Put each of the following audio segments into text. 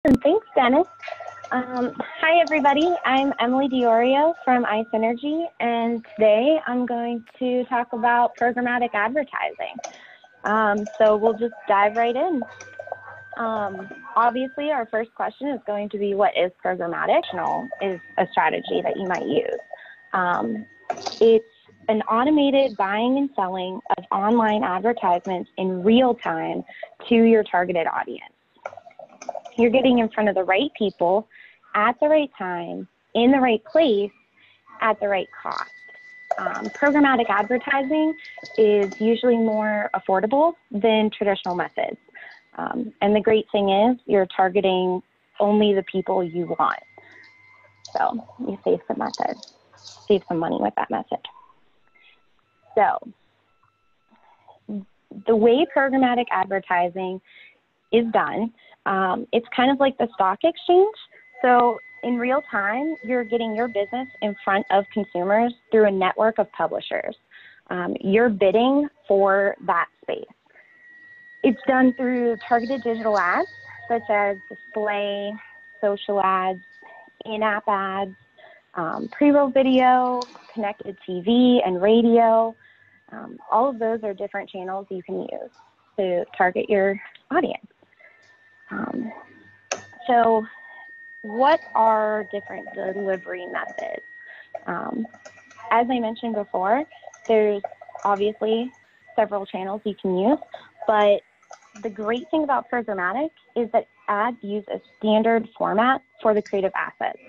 Thanks, Dennis. Hi, everybody. I'm Emily DiOrio from iSynergy, and today I'm going to talk about programmatic advertising. So we'll just dive right in. Obviously, our first question is going to be, what is programmatic? Is a strategy that you might use. It's an automated buying and selling of online advertisements in real time to your targeted audience. You're getting in front of the right people at the right time, in the right place, at the right cost. Programmatic advertising is usually more affordable than traditional methods. And the great thing is you're targeting only the people you want. So you save some money with that method. So the way programmatic advertising is done, it's kind of like the stock exchange. So in real time, you're getting your business in front of consumers through a network of publishers. You're bidding for that space. It's done through targeted digital ads, such as display, social ads, in-app ads, pre-roll video, connected TV and radio. All of those are different channels you can use to target your audience. So what are different delivery methods? As I mentioned before, there's obviously several channels you can use, but the great thing about programmatic is that ads use a standard format for the creative assets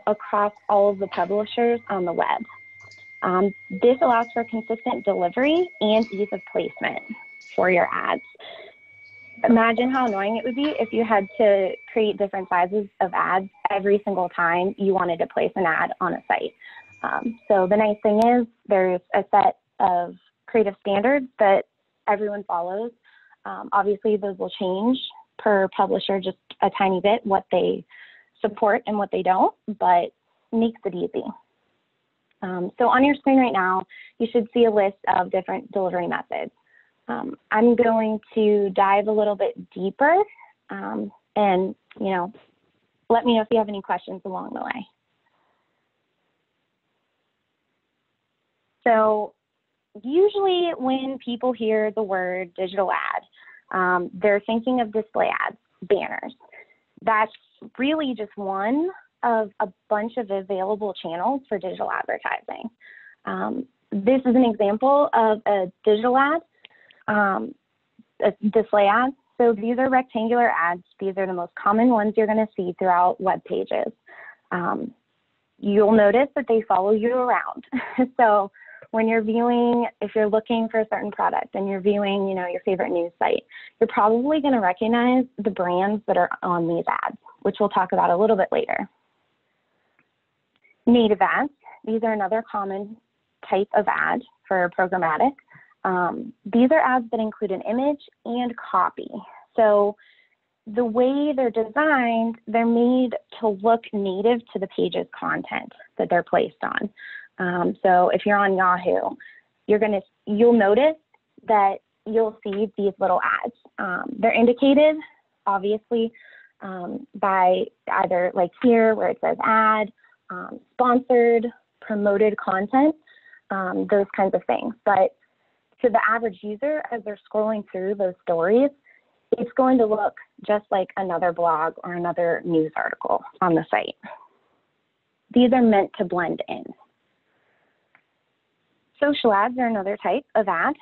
across all of the publishers on the web. This allows for consistent delivery and ease of placement for your ads. Imagine how annoying it would be if you had to create different sizes of ads every single time you wanted to place an ad on a site. So the nice thing is there's a set of creative standards that everyone follows. Obviously, those will change per publisher just a tiny bit, what they support and what they don't, but makes it easy. So on your screen right now, you should see a list of different delivery methods. I'm going to dive a little bit deeper and, let me know if you have any questions along the way. So usually when people hear the word digital ad, they're thinking of display ads, banners. That's really just one of a bunch of available channels for digital advertising. This is an example of a digital ad. A display ads. So these are rectangular ads. These are the most common ones you're going to see throughout web pages. You'll notice that they follow you around. So when you're viewing, if you're looking for a certain product and you're viewing, your favorite news site, you're probably going to recognize the brands that are on these ads, which we'll talk about a little bit later. Native ads. These are another common type of ad for programmatic. These are ads that include an image and copy. So the way they're designed, they're made to look native to the page's content that they're placed on. So if you're on Yahoo, you'll notice that you'll see these little ads. They're indicated, obviously, by either like here where it says ad, sponsored, promoted content, those kinds of things. But to the average user, as they're scrolling through those stories, it's going to look just like another blog or another news article on the site. These are meant to blend in. Social ads are another type of ad.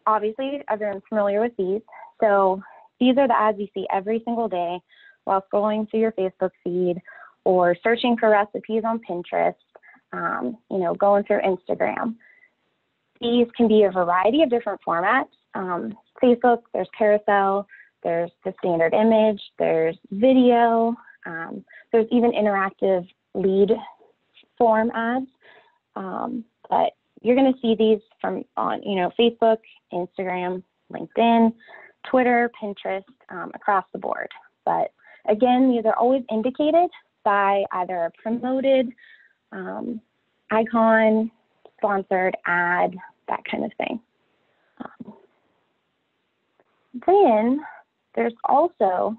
Obviously, everyone's familiar with these. So these are the ads you see every single day while scrolling through your Facebook feed or searching for recipes on Pinterest, going through Instagram. These can be a variety of different formats. Facebook, there's carousel, there's the standard image, there's video, there's even interactive lead form ads. But you're going to see these on Facebook, Instagram, LinkedIn, Twitter, Pinterest, across the board. But again, these are always indicated by either a promoted icon, sponsored ad, that kind of thing. Then there's also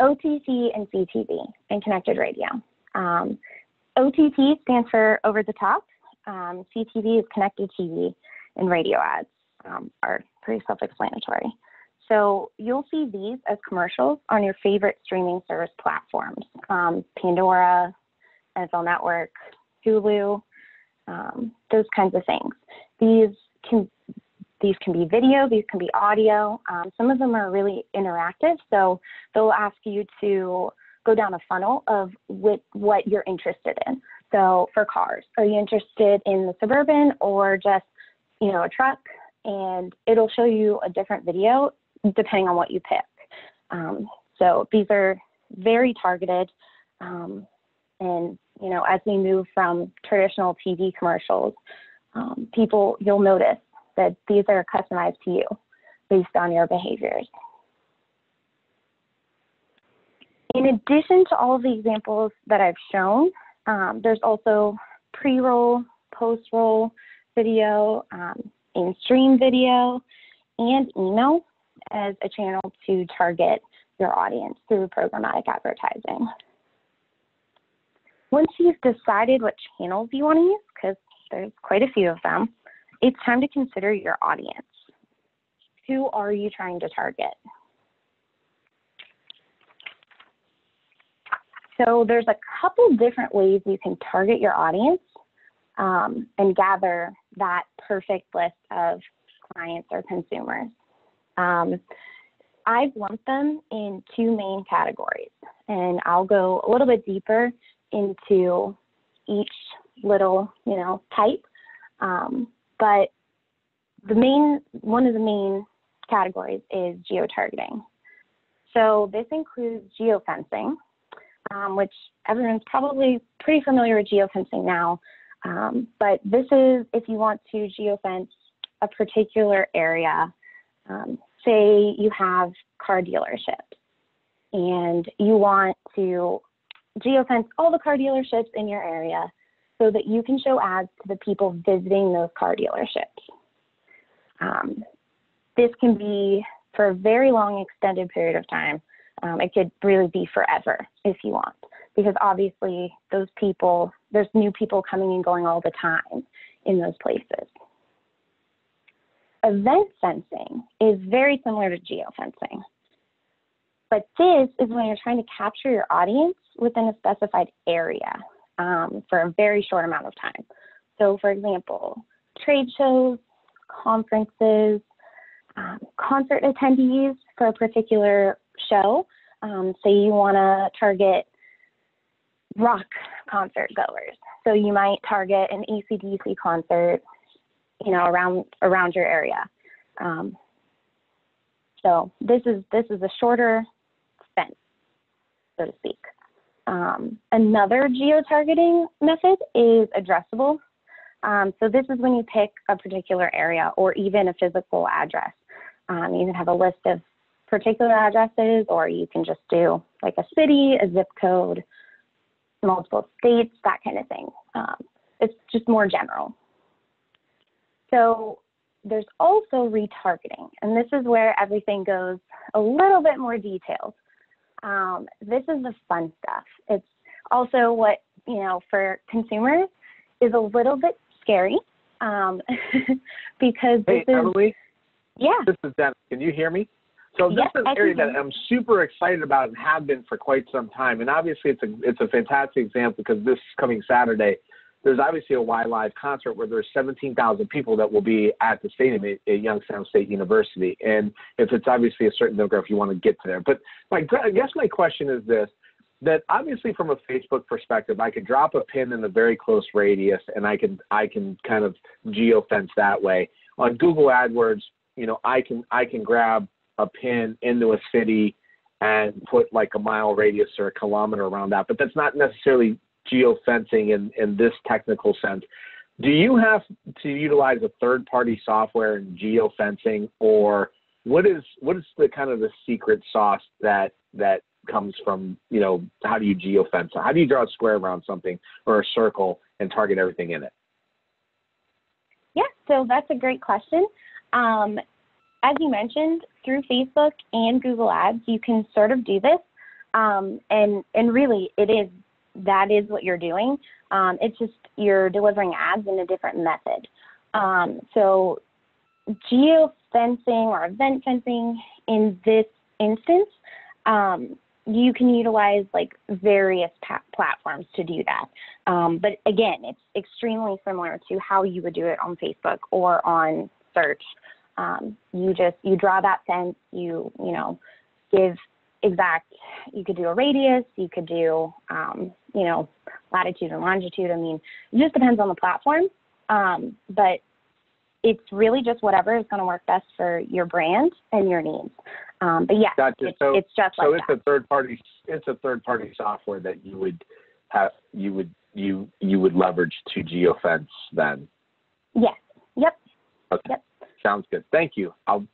OTT and CTV and Connected Radio. OTT stands for over the top. CTV is connected TV, and radio ads are pretty self-explanatory. So you'll see these as commercials on your favorite streaming service platforms, Pandora, NFL Network, Hulu, those kinds of things. These can be video, these can be audio. Some of them are really interactive, so they'll ask you to go down a funnel of what you're interested in. So for cars, are you interested in the Suburban or just, a truck? And it'll show you a different video depending on what you pick. So these are very targeted. And, as we move from traditional TV commercials, you'll notice that these are customized to you based on your behaviors. In addition to all of the examples that I've shown, there's also pre-roll, post-roll video, in-stream video, and email as a channel to target your audience through programmatic advertising. Once you've decided what channels you want to use, because there's quite a few of them, it's time to consider your audience. Who are you trying to target? So there's a couple different ways you can target your audience and gather that perfect list of clients or consumers. I've lumped them in two main categories, and I'll go a little bit deeper into each little, type. But one of the main categories is geotargeting. So this includes geofencing, which everyone's probably pretty familiar with geofencing now. But this is if you want to geofence a particular area. Say you have car dealerships and you want to geofence all the car dealerships in your area so that you can show ads to the people visiting those car dealerships. This can be for a very long extended period of time. It could really be forever if you want, because obviously there's new people coming and going all the time in those places. Event fencing is very similar to geofencing, but this is when you're trying to capture your audience within a specified area for a very short amount of time. So for example, trade shows, conferences, concert attendees for a particular show. Say you want to target rock concert goers. So you might target an AC/DC concert, around your area. So this is a shorter fence, so to speak. Another geo-targeting method is addressable. So this is when you pick a particular area or even a physical address. You can have a list of particular addresses, or you can just do like a city, a zip code, multiple states, that kind of thing. It's just more general. So there's also retargeting, and this is where everything goes a little bit more detailed. This is the fun stuff. It's also what, for consumers is a little bit scary because this is... Emily? Yeah. This is Dennis. Can you hear me? So this is an area that I'm super excited about and have been for quite some time. And obviously it's a fantastic example because this coming Saturday, there's obviously a Y Live concert where there's 17,000 people that will be at the stadium at Youngstown State University. And if it's obviously a certain demographic, you want to get to there. But I guess my question is this, that obviously from a Facebook perspective, I could drop a pin in a very close radius and I can kind of geofence that way. On Google AdWords, I can grab a pin into a city and put like a mile radius or a kilometer around that, but that's not necessarily geofencing in this technical sense. Do you have to utilize a third-party software in geofencing, or what is the kind of the secret sauce that comes from, how do you geofence? How do you draw a square around something or a circle and target everything in it? Yeah, so that's a great question. As you mentioned, through Facebook and Google Ads, you can sort of do this, And really that is what you're doing. It's just you're delivering ads in a different method. So geofencing or event fencing in this instance, you can utilize like various platforms to do that. But again, it's extremely similar to how you would do it on Facebook or on search. You draw that fence, you give exact, you could do a radius, you could do, latitude and longitude. I mean, it just depends on the platform. But it's really just whatever is going to work best for your brand and your needs. But yeah, gotcha. It's just like that. So it's a third party software that you would leverage to geofence then. Yes. Yep. Okay. Yep. Sounds good. Thank you. I'll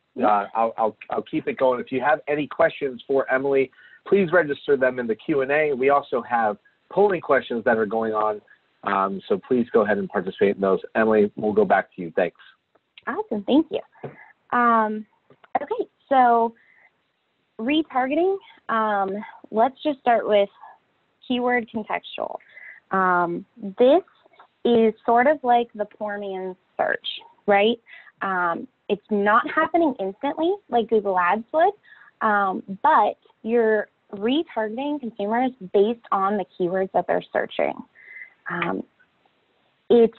keep it going. If you have any questions for Emily, please register them in the Q&A. We also have polling questions that are going on. So please go ahead and participate in those. Emily, we'll go back to you. Thanks. Awesome. Thank you. Okay. So retargeting, let's just start with keyword contextual. This is sort of like the poor man's search, right? It's not happening instantly like Google Ads would, but you're retargeting consumers based on the keywords that they're searching. It's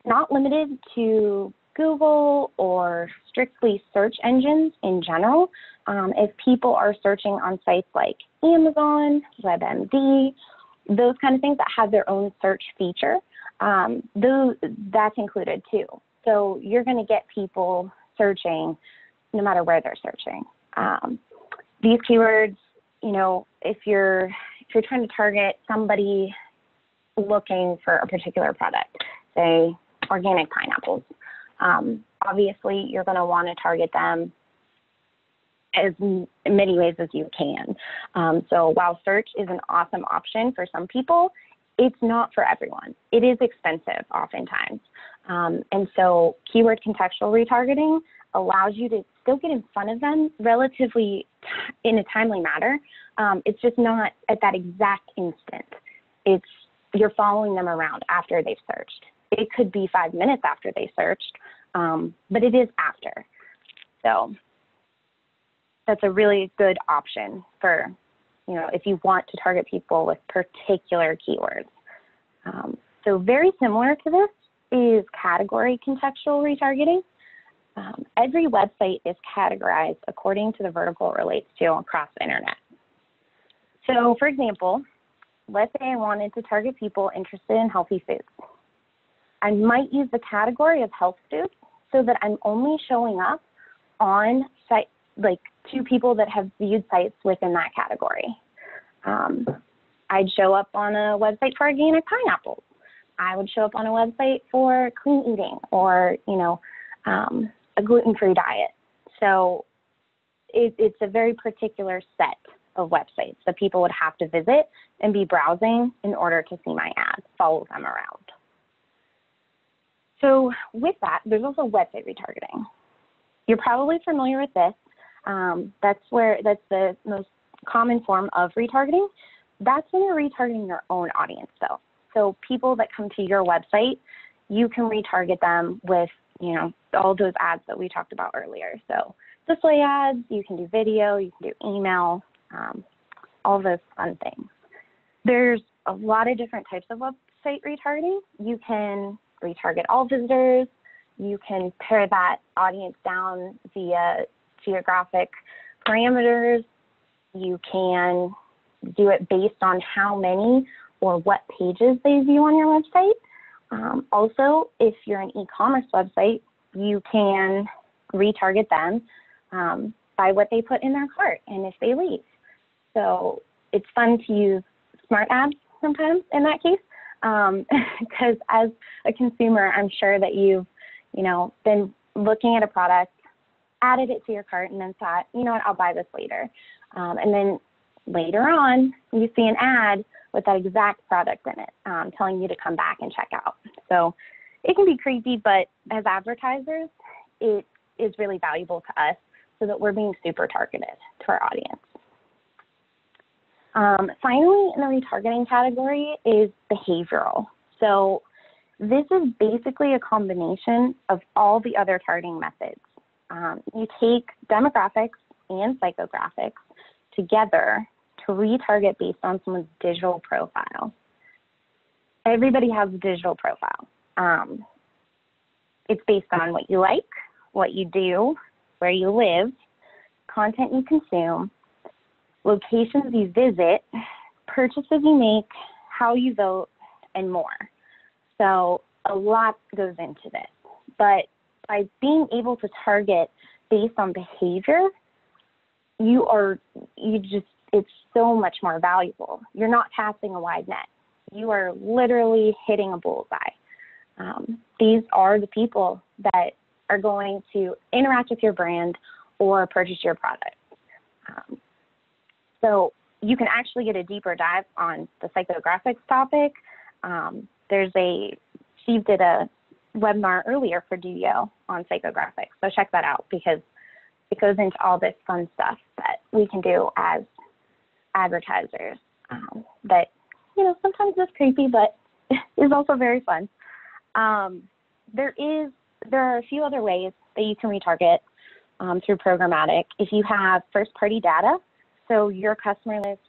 not limited to Google or strictly search engines in general. If people are searching on sites like Amazon, WebMD, those kind of things that have their own search feature, that's included too. So you're going to get people searching no matter where they're searching. These keywords, if you're trying to target somebody looking for a particular product, say organic pineapples, obviously you're going to want to target them as many ways as you can. So while search is an awesome option for some people, it's not for everyone. It is expensive oftentimes. And so keyword contextual retargeting allows you to still get in front of them relatively in a timely manner. It's just not at that exact instant. You're following them around after they've searched. It could be 5 minutes after they searched, but it is after. So that's a really good option for, if you want to target people with particular keywords. So very similar to this is category contextual retargeting. Every website is categorized according to the vertical it relates to across the internet. So for example, let's say I wanted to target people interested in healthy foods. I might use the category of health foods so that I'm only showing up on sites, like to people that have viewed sites within that category. I'd show up on a website for organic pineapples. I would show up on a website for clean eating or, a gluten-free diet. So it's a very particular set of websites that people would have to visit and be browsing in order to see my ads, follow them around. So with that, there's also website retargeting. You're probably familiar with this. That's the most common form of retargeting. That's when you're retargeting your own audience though. So people that come to your website, you can retarget them with, all those ads that we talked about earlier. So display ads, you can do video, you can do email, all those fun things. There's a lot of different types of website retargeting. You can retarget all visitors. You can pare that audience down via geographic parameters. You can do it based on how many or what pages they view on your website. Also, if you're an e-commerce website, you can retarget them by what they put in their cart and if they leave. So it's fun to use smart ads sometimes in that case, because as a consumer, I'm sure that you've, been looking at a product, added it to your cart, and then thought, I'll buy this later. And then later on, you see an ad with that exact product in it, telling you to come back and check out. So it can be creepy, but as advertisers, it is really valuable to us so that we're being super targeted to our audience. Finally, in the retargeting category is behavioral. So this is basically a combination of all the other targeting methods. You take demographics and psychographics together to retarget based on someone's digital profile. Everybody has a digital profile. It's based on what you like, what you do, where you live, content you consume, locations you visit, purchases you make, how you vote, and more. So a lot goes into this. But by being able to target based on behavior, it's so much more valuable. You're not casting a wide net. You are literally hitting a bullseye. These are the people that are going to interact with your brand or purchase your product. So you can actually get a deeper dive on the psychographics topic. Steve did a webinar earlier for DOYO on psychographics, so check that out because it goes into all this fun stuff that we can do as advertisers that, sometimes is creepy, but is also very fun. There are a few other ways that you can retarget through programmatic. If you have first-party data, so your customer list